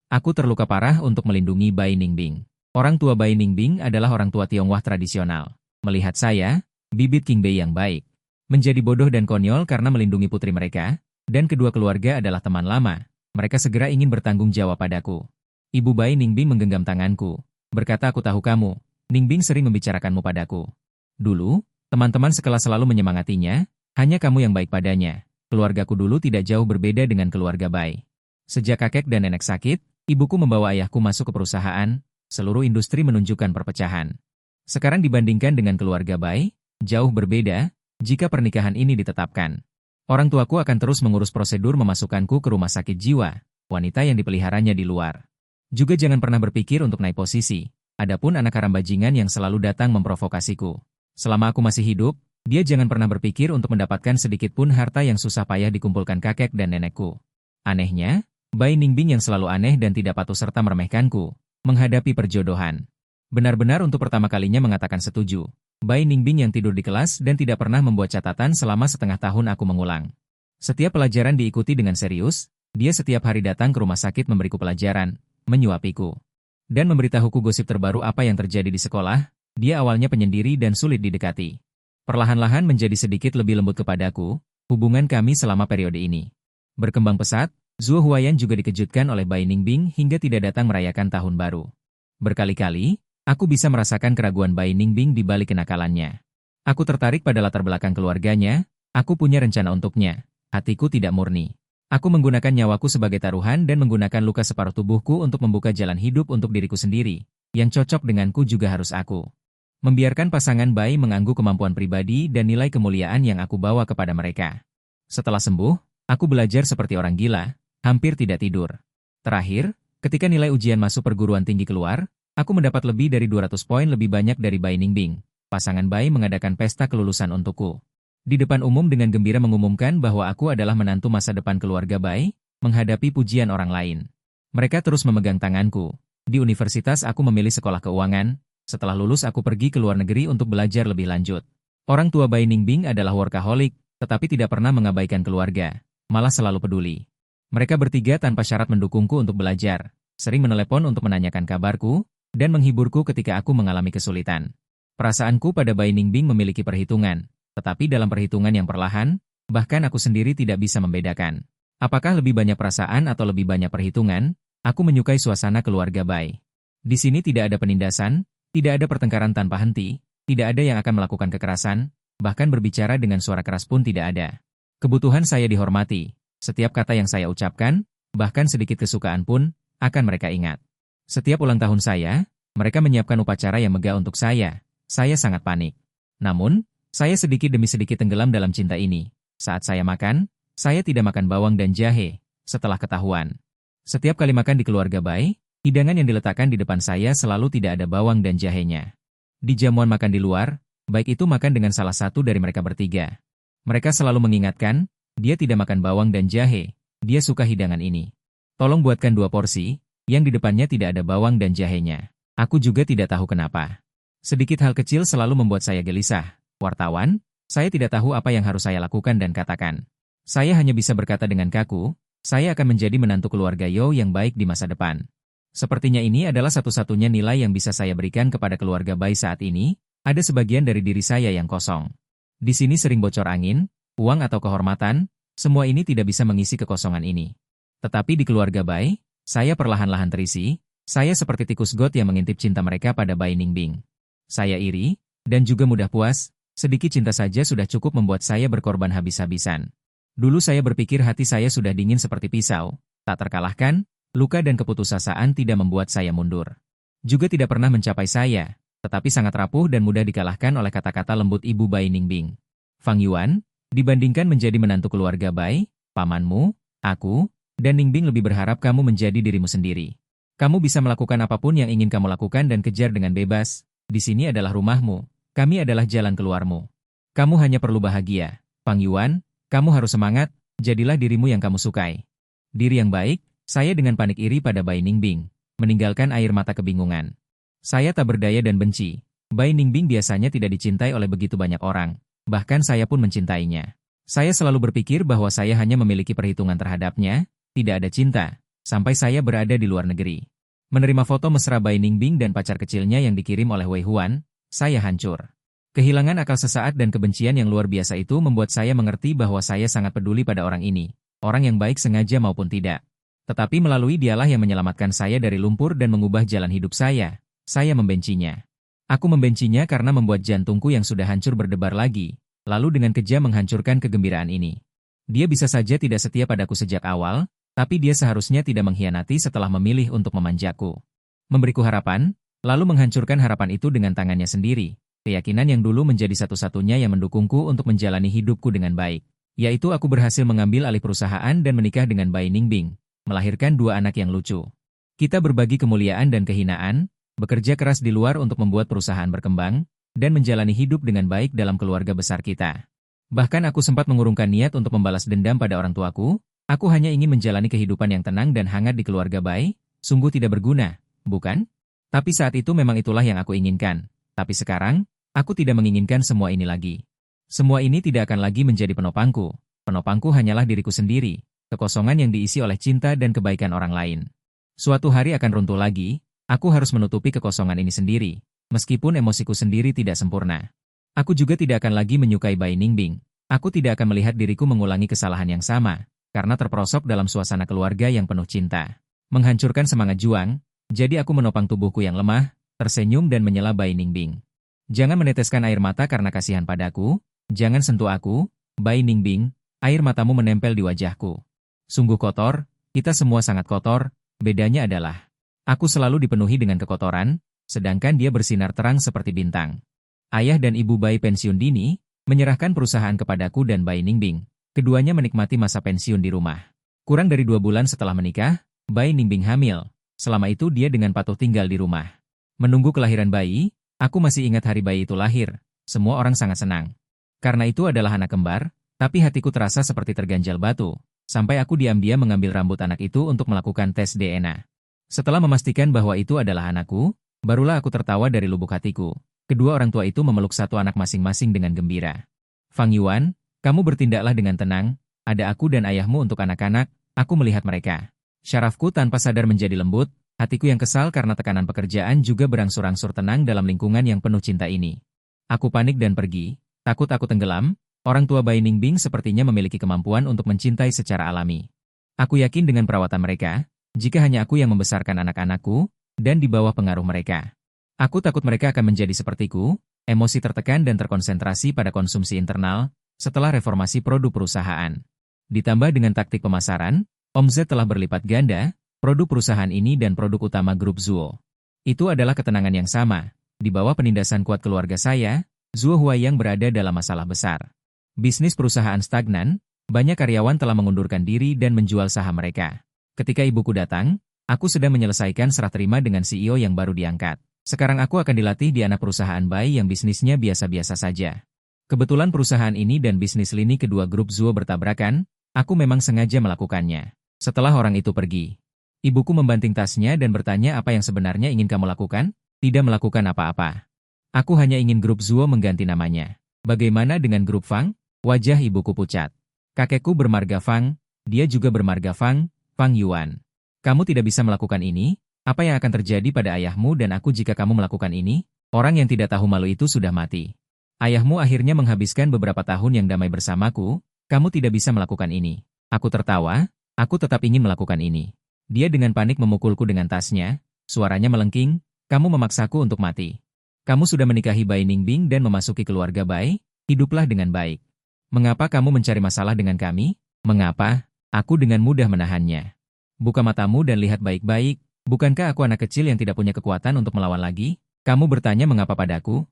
Aku terluka parah untuk melindungi Bai Ningbing. Orang tua Bai Ningbing adalah orang tua Tionghoa tradisional. Melihat saya, bibit King Bei yang baik, menjadi bodoh dan konyol karena melindungi putri mereka, dan kedua keluarga adalah teman lama. Mereka segera ingin bertanggung jawab padaku. Ibu Bai Ningbing menggenggam tanganku, berkata aku tahu kamu, Ningbing sering membicarakanmu padaku. Dulu, teman-teman sekelas selalu menyemangatinya, hanya kamu yang baik padanya. Keluargaku dulu tidak jauh berbeda dengan keluarga Bai. Sejak kakek dan nenek sakit, ibuku membawa ayahku masuk ke perusahaan, seluruh industri menunjukkan perpecahan. Sekarang dibandingkan dengan keluarga Bai, jauh berbeda, jika pernikahan ini ditetapkan. Orang tuaku akan terus mengurus prosedur memasukkanku ke rumah sakit jiwa, wanita yang dipeliharanya di luar. Juga jangan pernah berpikir untuk naik posisi, adapun anak haram bajingan yang selalu datang memprovokasiku. Selama aku masih hidup, dia jangan pernah berpikir untuk mendapatkan sedikit pun harta yang susah payah dikumpulkan kakek dan nenekku. Anehnya, Bai Ningbing yang selalu aneh dan tidak patuh serta meremehkanku, menghadapi perjodohan. Benar-benar untuk pertama kalinya mengatakan setuju. Bai Ningbing yang tidur di kelas dan tidak pernah membuat catatan selama setengah tahun aku mengulang. Setiap pelajaran diikuti dengan serius, dia setiap hari datang ke rumah sakit memberiku pelajaran, menyuapiku, dan memberitahuku gosip terbaru apa yang terjadi di sekolah. Dia awalnya penyendiri dan sulit didekati. Perlahan-lahan menjadi sedikit lebih lembut kepadaku, hubungan kami selama periode ini berkembang pesat. Zhuo Huayan juga dikejutkan oleh Bai Ningbing hingga tidak datang merayakan tahun baru. Berkali-kali, aku bisa merasakan keraguan Bai Ningbing di balik kenakalannya. Aku tertarik pada latar belakang keluarganya, aku punya rencana untuknya, hatiku tidak murni. Aku menggunakan nyawaku sebagai taruhan dan menggunakan luka separuh tubuhku untuk membuka jalan hidup untuk diriku sendiri, yang cocok denganku juga harus aku. Membiarkan pasangan Bai mengganggu kemampuan pribadi dan nilai kemuliaan yang aku bawa kepada mereka. Setelah sembuh, aku belajar seperti orang gila, hampir tidak tidur. Terakhir, ketika nilai ujian masuk perguruan tinggi keluar, aku mendapat lebih dari 200 poin lebih banyak dari Bai Ningbing. Pasangan Bai mengadakan pesta kelulusan untukku. Di depan umum dengan gembira mengumumkan bahwa aku adalah menantu masa depan keluarga Bai, menghadapi pujian orang lain. Mereka terus memegang tanganku. Di universitas aku memilih sekolah keuangan. Setelah lulus aku pergi ke luar negeri untuk belajar lebih lanjut. Orang tua Bai Ningbing adalah workaholic, tetapi tidak pernah mengabaikan keluarga, malah selalu peduli. Mereka bertiga tanpa syarat mendukungku untuk belajar, sering menelepon untuk menanyakan kabarku, dan menghiburku ketika aku mengalami kesulitan. Perasaanku pada Bai Ningbing memiliki perhitungan, tetapi dalam perhitungan yang perlahan, bahkan aku sendiri tidak bisa membedakan. Apakah lebih banyak perasaan atau lebih banyak perhitungan? Aku menyukai suasana keluarga Bai. Di sini tidak ada penindasan, tidak ada pertengkaran tanpa henti, tidak ada yang akan melakukan kekerasan, bahkan berbicara dengan suara keras pun tidak ada. Kebutuhan saya dihormati, setiap kata yang saya ucapkan, bahkan sedikit kesukaan pun, akan mereka ingat. Setiap ulang tahun saya, mereka menyiapkan upacara yang megah untuk saya sangat panik. Namun, saya sedikit demi sedikit tenggelam dalam cinta ini. Saat saya makan, saya tidak makan bawang dan jahe, setelah ketahuan. Setiap kali makan di keluarga Bai, hidangan yang diletakkan di depan saya selalu tidak ada bawang dan jahenya. Di jamuan makan di luar, baik itu makan dengan salah satu dari mereka bertiga. Mereka selalu mengingatkan, dia tidak makan bawang dan jahe, dia suka hidangan ini. Tolong buatkan 2 porsi, yang di depannya tidak ada bawang dan jahenya. Aku juga tidak tahu kenapa. Sedikit hal kecil selalu membuat saya gelisah. Wartawan, saya tidak tahu apa yang harus saya lakukan dan katakan. Saya hanya bisa berkata dengan kaku, saya akan menjadi menantu keluarga Yo yang baik di masa depan. Sepertinya ini adalah satu-satunya nilai yang bisa saya berikan kepada keluarga Bai saat ini, ada sebagian dari diri saya yang kosong. Di sini sering bocor angin, uang atau kehormatan, semua ini tidak bisa mengisi kekosongan ini. Tetapi di keluarga Bai, saya perlahan-lahan terisi, saya seperti tikus got yang mengintip cinta mereka pada Bai Ningbing. Saya iri, dan juga mudah puas, sedikit cinta saja sudah cukup membuat saya berkorban habis-habisan. Dulu saya berpikir hati saya sudah dingin seperti pisau, tak terkalahkan. Luka dan keputusasaan tidak membuat saya mundur. Juga tidak pernah mencapai saya, tetapi sangat rapuh dan mudah dikalahkan oleh kata-kata lembut ibu Bai Ningbing. Fang Yuan, dibandingkan menjadi menantu keluarga Bai, pamanmu, aku, dan Ningbing lebih berharap kamu menjadi dirimu sendiri. Kamu bisa melakukan apapun yang ingin kamu lakukan dan kejar dengan bebas. Di sini adalah rumahmu, kami adalah jalan keluarmu. Kamu hanya perlu bahagia. Fang Yuan, kamu harus semangat, jadilah dirimu yang kamu sukai. Diri yang baik. Saya dengan panik iri pada Bai Ningbing, meninggalkan air mata kebingungan. Saya tak berdaya dan benci. Bai Ningbing biasanya tidak dicintai oleh begitu banyak orang, bahkan saya pun mencintainya. Saya selalu berpikir bahwa saya hanya memiliki perhitungan terhadapnya, tidak ada cinta, sampai saya berada di luar negeri. Menerima foto mesra Bai Ningbing dan pacar kecilnya yang dikirim oleh Wei Huan, saya hancur. Kehilangan akal sesaat dan kebencian yang luar biasa itu membuat saya mengerti bahwa saya sangat peduli pada orang ini, orang yang baik sengaja maupun tidak. Tetapi melalui dialah yang menyelamatkan saya dari lumpur dan mengubah jalan hidup saya membencinya. Aku membencinya karena membuat jantungku yang sudah hancur berdebar lagi, lalu dengan kejam menghancurkan kegembiraan ini. Dia bisa saja tidak setia padaku sejak awal, tapi dia seharusnya tidak mengkhianati setelah memilih untuk memanjaku. Memberiku harapan, lalu menghancurkan harapan itu dengan tangannya sendiri, keyakinan yang dulu menjadi satu-satunya yang mendukungku untuk menjalani hidupku dengan baik, yaitu aku berhasil mengambil alih perusahaan dan menikah dengan Bai Ningbing. Melahirkan 2 anak yang lucu. Kita berbagi kemuliaan dan kehinaan, bekerja keras di luar untuk membuat perusahaan berkembang, dan menjalani hidup dengan baik dalam keluarga besar kita. Bahkan aku sempat mengurungkan niat untuk membalas dendam pada orang tuaku. Aku hanya ingin menjalani kehidupan yang tenang dan hangat di keluarga Bai. Sungguh tidak berguna, bukan? Tapi saat itu memang itulah yang aku inginkan. Tapi sekarang, aku tidak menginginkan semua ini lagi. Semua ini tidak akan lagi menjadi penopangku. Penopangku hanyalah diriku sendiri, kekosongan yang diisi oleh cinta dan kebaikan orang lain. Suatu hari akan runtuh lagi, aku harus menutupi kekosongan ini sendiri, meskipun emosiku sendiri tidak sempurna. Aku juga tidak akan lagi menyukai Bai Ningbing. Aku tidak akan melihat diriku mengulangi kesalahan yang sama, karena terperosok dalam suasana keluarga yang penuh cinta. Menghancurkan semangat juang, jadi aku menopang tubuhku yang lemah, tersenyum dan menyela Bai Ningbing. Jangan meneteskan air mata karena kasihan padaku, jangan sentuh aku, Bai Ningbing, air matamu menempel di wajahku. Sungguh kotor, kita semua sangat kotor, bedanya adalah, aku selalu dipenuhi dengan kekotoran, sedangkan dia bersinar terang seperti bintang. Ayah dan ibu Bai pensiun dini, menyerahkan perusahaan kepadaku dan Bai Ningbing. Keduanya menikmati masa pensiun di rumah. Kurang dari 2 bulan setelah menikah, Bai Ningbing hamil. Selama itu dia dengan patuh tinggal di rumah. Menunggu kelahiran bayi, aku masih ingat hari bayi itu lahir. Semua orang sangat senang. Karena itu adalah anak kembar, tapi hatiku terasa seperti terganjal batu. Sampai aku diam-diam mengambil rambut anak itu untuk melakukan tes DNA. Setelah memastikan bahwa itu adalah anakku, barulah aku tertawa dari lubuk hatiku. Kedua orang tua itu memeluk satu anak masing-masing dengan gembira. Fang Yuan, kamu bertindaklah dengan tenang, ada aku dan ayahmu untuk anak-anak, aku melihat mereka. Syarafku tanpa sadar menjadi lembut, hatiku yang kesal karena tekanan pekerjaan juga berangsur-angsur tenang dalam lingkungan yang penuh cinta ini. Aku panik dan pergi, takut aku tenggelam, orang tua Bai Ningbing sepertinya memiliki kemampuan untuk mencintai secara alami. Aku yakin dengan perawatan mereka, jika hanya aku yang membesarkan anak-anakku, dan di bawah pengaruh mereka. Aku takut mereka akan menjadi sepertiku, emosi tertekan dan terkonsentrasi pada konsumsi internal, setelah reformasi produk perusahaan. Ditambah dengan taktik pemasaran, omzet telah berlipat ganda, produk perusahaan ini dan produk utama grup Zuo. Itu adalah ketenangan yang sama. Di bawah penindasan kuat keluarga saya, Zuo Huaiyang berada dalam masalah besar. Bisnis perusahaan stagnan, banyak karyawan telah mengundurkan diri dan menjual saham mereka. Ketika ibuku datang, aku sedang menyelesaikan serah terima dengan CEO yang baru diangkat. Sekarang aku akan dilatih di anak perusahaan Bai yang bisnisnya biasa-biasa saja. Kebetulan perusahaan ini dan bisnis lini kedua grup Zuo bertabrakan, aku memang sengaja melakukannya. Setelah orang itu pergi, ibuku membanting tasnya dan bertanya apa yang sebenarnya ingin kamu lakukan? Tidak melakukan apa-apa. Aku hanya ingin grup Zuo mengganti namanya. Bagaimana dengan grup Fang? Wajah ibuku pucat. Kakekku bermarga Fang, dia juga bermarga Fang, Fang Yuan. Kamu tidak bisa melakukan ini? Apa yang akan terjadi pada ayahmu dan aku jika kamu melakukan ini? Orang yang tidak tahu malu itu sudah mati. Ayahmu akhirnya menghabiskan beberapa tahun yang damai bersamaku, kamu tidak bisa melakukan ini. Aku tertawa, aku tetap ingin melakukan ini. Dia dengan panik memukulku dengan tasnya, suaranya melengking, kamu memaksaku untuk mati. Kamu sudah menikahi Bai Ningbing dan memasuki keluarga Bai, hiduplah dengan baik. Mengapa kamu mencari masalah dengan kami? Mengapa? Aku dengan mudah menahannya. Buka matamu dan lihat baik-baik, bukankah aku anak kecil yang tidak punya kekuatan untuk melawan lagi? Kamu bertanya mengapa padaku?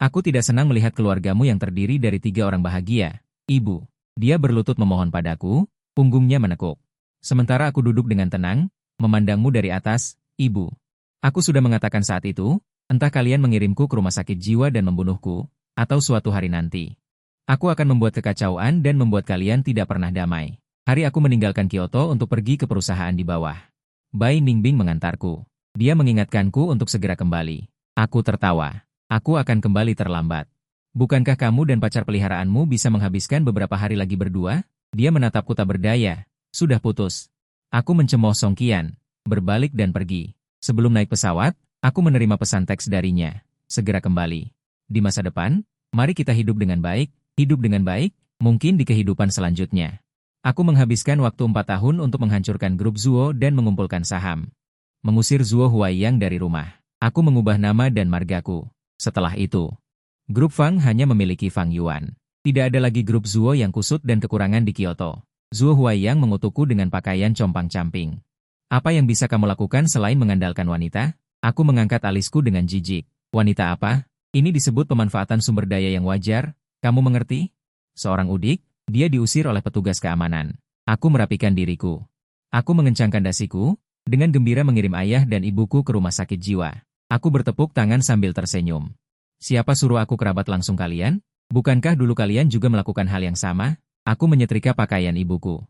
Aku tidak senang melihat keluargamu yang terdiri dari 3 orang bahagia. Ibu, dia berlutut memohon padaku, punggungnya menekuk. Sementara aku duduk dengan tenang, memandangmu dari atas, ibu. Aku sudah mengatakan saat itu, entah kalian mengirimku ke rumah sakit jiwa dan membunuhku, atau suatu hari nanti. Aku akan membuat kekacauan dan membuat kalian tidak pernah damai. Hari aku meninggalkan Kyoto untuk pergi ke perusahaan di bawah. Bai Ningbing mengantarku. Dia mengingatkanku untuk segera kembali. Aku tertawa. Aku akan kembali terlambat. Bukankah kamu dan pacar peliharaanmu bisa menghabiskan beberapa hari lagi berdua? Dia menatapku tak berdaya. Sudah putus. Aku mencemooh Song Qian, berbalik dan pergi. Sebelum naik pesawat, aku menerima pesan teks darinya. Segera kembali. Di masa depan, mari kita hidup dengan baik, mungkin di kehidupan selanjutnya. Aku menghabiskan waktu 4 tahun untuk menghancurkan grup Zuo dan mengumpulkan saham. Mengusir Zuo Huaiyang dari rumah. Aku mengubah nama dan margaku. Setelah itu, grup Fang hanya memiliki Fang Yuan. Tidak ada lagi grup Zuo yang kusut dan kekurangan di Kyoto. Zuo Huaiyang mengutukku dengan pakaian compang-camping. Apa yang bisa kamu lakukan selain mengandalkan wanita? Aku mengangkat alisku dengan jijik. Wanita apa? Ini disebut pemanfaatan sumber daya yang wajar, kamu mengerti? Seorang udik, dia diusir oleh petugas keamanan. Aku merapikan diriku. Aku mengencangkan dasiku, dengan gembira mengirim ayah dan ibuku ke rumah sakit jiwa. Aku bertepuk tangan sambil tersenyum. Siapa suruh aku kerabat langsung kalian? Bukankah dulu kalian juga melakukan hal yang sama? Aku menyetrika pakaian ibuku.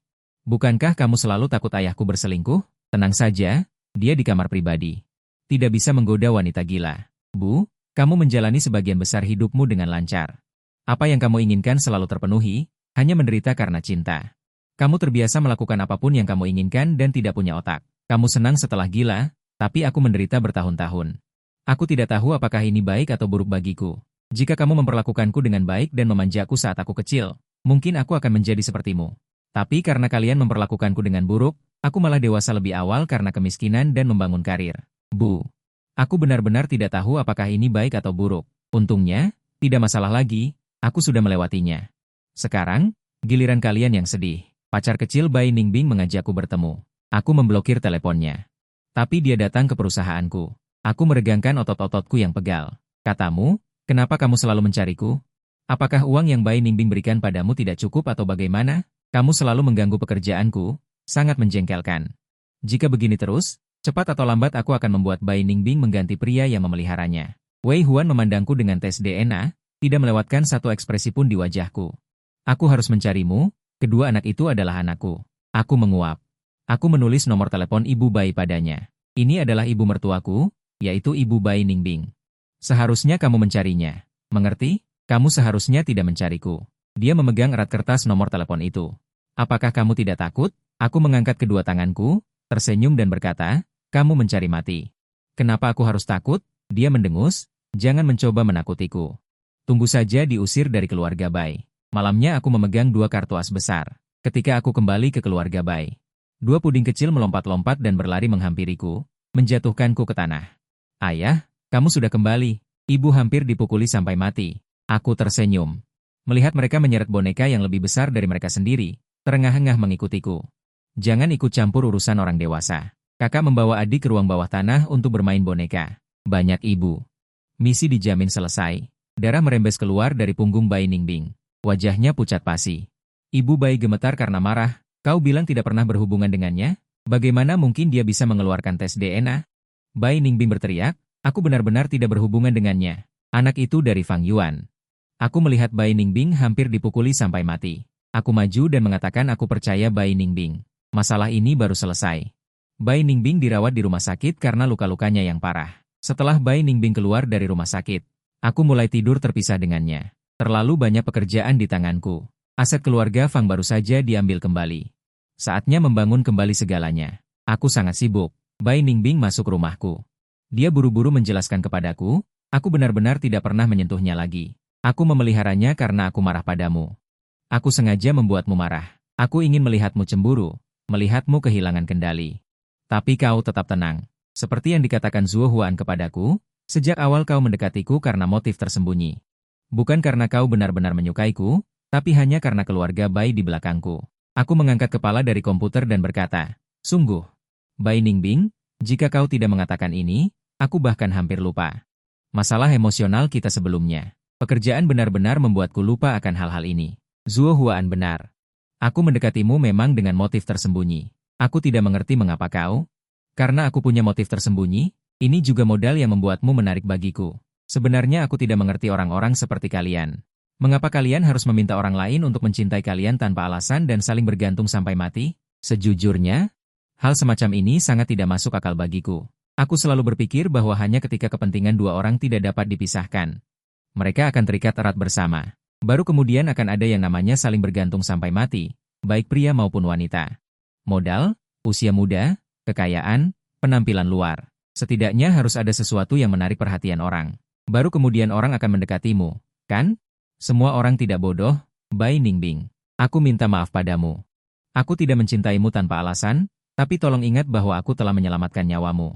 Bukankah kamu selalu takut ayahku berselingkuh? Tenang saja, dia di kamar pribadi. Tidak bisa menggoda wanita gila. Bu, kamu menjalani sebagian besar hidupmu dengan lancar. Apa yang kamu inginkan selalu terpenuhi, hanya menderita karena cinta. Kamu terbiasa melakukan apapun yang kamu inginkan dan tidak punya otak. Kamu senang setelah gila, tapi aku menderita bertahun-tahun. Aku tidak tahu apakah ini baik atau buruk bagiku. Jika kamu memperlakukanku dengan baik dan memanjaku saat aku kecil, mungkin aku akan menjadi sepertimu. Tapi karena kalian memperlakukanku dengan buruk, aku malah dewasa lebih awal karena kemiskinan dan membangun karir. Bu, aku benar-benar tidak tahu apakah ini baik atau buruk. Untungnya, tidak masalah lagi, aku sudah melewatinya. Sekarang, giliran kalian yang sedih. Pacar kecil Bai Ningbing mengajakku bertemu. Aku memblokir teleponnya. Tapi dia datang ke perusahaanku. Aku meregangkan otot-ototku yang pegal. Katamu, kenapa kamu selalu mencariku? Apakah uang yang Bai Ningbing berikan padamu tidak cukup atau bagaimana? Kamu selalu mengganggu pekerjaanku, sangat menjengkelkan. Jika begini terus, cepat atau lambat aku akan membuat Bai Ningbing mengganti pria yang memeliharanya. Wei Huan memandangku dengan tes DNA, tidak melewatkan satu ekspresi pun di wajahku. Aku harus mencarimu, kedua anak itu adalah anakku. Aku menguap. Aku menulis nomor telepon ibu Bai padanya. Ini adalah ibu mertuaku, yaitu ibu Bai Ningbing. Seharusnya kamu mencarinya. Mengerti? Kamu seharusnya tidak mencariku. Dia memegang erat kertas nomor telepon itu. Apakah kamu tidak takut? Aku mengangkat kedua tanganku, tersenyum dan berkata, kamu mencari mati. Kenapa aku harus takut? Dia mendengus, jangan mencoba menakutiku. Tunggu saja diusir dari keluarga Bai. Malamnya aku memegang 2 kartu as besar. Ketika aku kembali ke keluarga Bai, 2 puding kecil melompat-lompat dan berlari menghampiriku, menjatuhkanku ke tanah. Ayah, kamu sudah kembali. Ibu hampir dipukuli sampai mati. Aku tersenyum. Melihat mereka menyeret boneka yang lebih besar dari mereka sendiri, terengah-engah mengikutiku. Jangan ikut campur urusan orang dewasa. Kakak membawa adik ke ruang bawah tanah untuk bermain boneka. Banyak ibu. Misi dijamin selesai. Darah merembes keluar dari punggung Bai Ningbing. Wajahnya pucat pasi. Ibu Bai gemetar karena marah. Kau bilang tidak pernah berhubungan dengannya? Bagaimana mungkin dia bisa mengeluarkan tes DNA? Bai Ningbing berteriak, aku benar-benar tidak berhubungan dengannya. Anak itu dari Fang Yuan. Aku melihat Bai Ningbing hampir dipukuli sampai mati. Aku maju dan mengatakan aku percaya Bai Ningbing. Masalah ini baru selesai. Bai Ningbing dirawat di rumah sakit karena luka-lukanya yang parah. Setelah Bai Ningbing keluar dari rumah sakit, aku mulai tidur terpisah dengannya. Terlalu banyak pekerjaan di tanganku. Aset keluarga Fang baru saja diambil kembali. Saatnya membangun kembali segalanya. Aku sangat sibuk. Bai Ningbing masuk rumahku. Dia buru-buru menjelaskan kepadaku, aku benar-benar tidak pernah menyentuhnya lagi. Aku memeliharanya karena aku marah padamu. Aku sengaja membuatmu marah. Aku ingin melihatmu cemburu, melihatmu kehilangan kendali. Tapi kau tetap tenang. Seperti yang dikatakan Zuo Huan kepadaku, sejak awal kau mendekatiku karena motif tersembunyi. Bukan karena kau benar-benar menyukaiku, tapi hanya karena keluarga Bai di belakangku. Aku mengangkat kepala dari komputer dan berkata, sungguh, Bai Ningbing, jika kau tidak mengatakan ini, aku bahkan hampir lupa. Masalah emosional kita sebelumnya. Pekerjaan benar-benar membuatku lupa akan hal-hal ini. Zuo Huan benar. Aku mendekatimu memang dengan motif tersembunyi. Aku tidak mengerti mengapa kau. Karena aku punya motif tersembunyi, ini juga modal yang membuatmu menarik bagiku. Sebenarnya aku tidak mengerti orang-orang seperti kalian. Mengapa kalian harus meminta orang lain untuk mencintai kalian tanpa alasan dan saling bergantung sampai mati? Sejujurnya, hal semacam ini sangat tidak masuk akal bagiku. Aku selalu berpikir bahwa hanya ketika kepentingan dua orang tidak dapat dipisahkan, mereka akan terikat erat bersama. Baru kemudian akan ada yang namanya saling bergantung sampai mati, baik pria maupun wanita. Modal, usia muda, kekayaan, penampilan luar. Setidaknya harus ada sesuatu yang menarik perhatian orang. Baru kemudian orang akan mendekatimu, kan? Semua orang tidak bodoh, Bai Ningbing. Aku minta maaf padamu. Aku tidak mencintaimu tanpa alasan, tapi tolong ingat bahwa aku telah menyelamatkan nyawamu.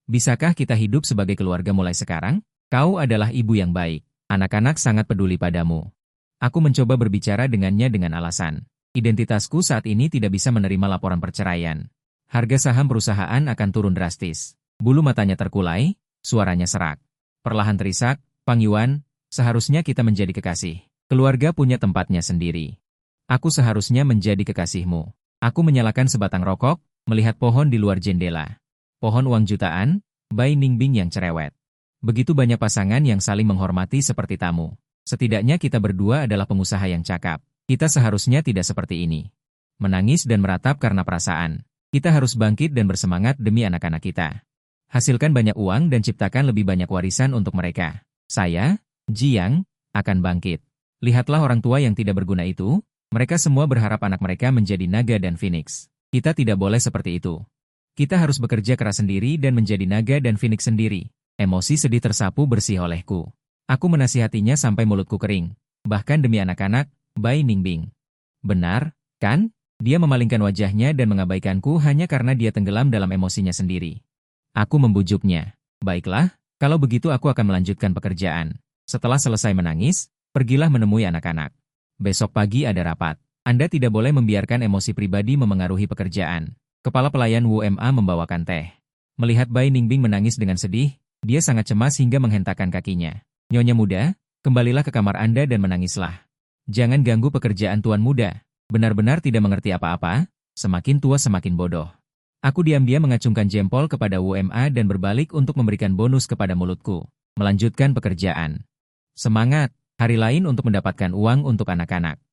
Bisakah kita hidup sebagai keluarga mulai sekarang? Kau adalah ibu yang baik. Anak-anak sangat peduli padamu. Aku mencoba berbicara dengannya dengan alasan. Identitasku saat ini tidak bisa menerima laporan perceraian. Harga saham perusahaan akan turun drastis. Bulu matanya terkulai, suaranya serak. Perlahan terisak, Fang Yuan, seharusnya kita menjadi kekasih. Keluarga punya tempatnya sendiri. Aku seharusnya menjadi kekasihmu. Aku menyalakan sebatang rokok, melihat pohon di luar jendela. Pohon uang jutaan, Bai Ningbing yang cerewet. Begitu banyak pasangan yang saling menghormati seperti tamu. Setidaknya kita berdua adalah pengusaha yang cakap. Kita seharusnya tidak seperti ini. Menangis dan meratap karena perasaan. Kita harus bangkit dan bersemangat demi anak-anak kita. Hasilkan banyak uang dan ciptakan lebih banyak warisan untuk mereka. Saya, Jiang, akan bangkit. Lihatlah orang tua yang tidak berguna itu. Mereka semua berharap anak mereka menjadi naga dan phoenix. Kita tidak boleh seperti itu. Kita harus bekerja keras sendiri dan menjadi naga dan phoenix sendiri. Emosi sedih tersapu bersih olehku. Aku menasihatinya sampai mulutku kering. Bahkan demi anak-anak, Bai Ningbing. Benar, kan? Dia memalingkan wajahnya dan mengabaikanku hanya karena dia tenggelam dalam emosinya sendiri. Aku membujuknya. Baiklah, kalau begitu aku akan melanjutkan pekerjaan. Setelah selesai menangis, pergilah menemui anak-anak. Besok pagi ada rapat. Anda tidak boleh membiarkan emosi pribadi memengaruhi pekerjaan. Kepala pelayan WMA membawakan teh. Melihat Bai Ningbing menangis dengan sedih, dia sangat cemas hingga menghentakkan kakinya. Nyonya muda, kembalilah ke kamar Anda dan menangislah. Jangan ganggu pekerjaan tuan muda. Benar-benar tidak mengerti apa-apa, semakin tua semakin bodoh. Aku diam-diam mengacungkan jempol kepada WMA dan berbalik untuk memberikan bonus kepada mulutku. Melanjutkan pekerjaan. Semangat, hari lain untuk mendapatkan uang untuk anak-anak.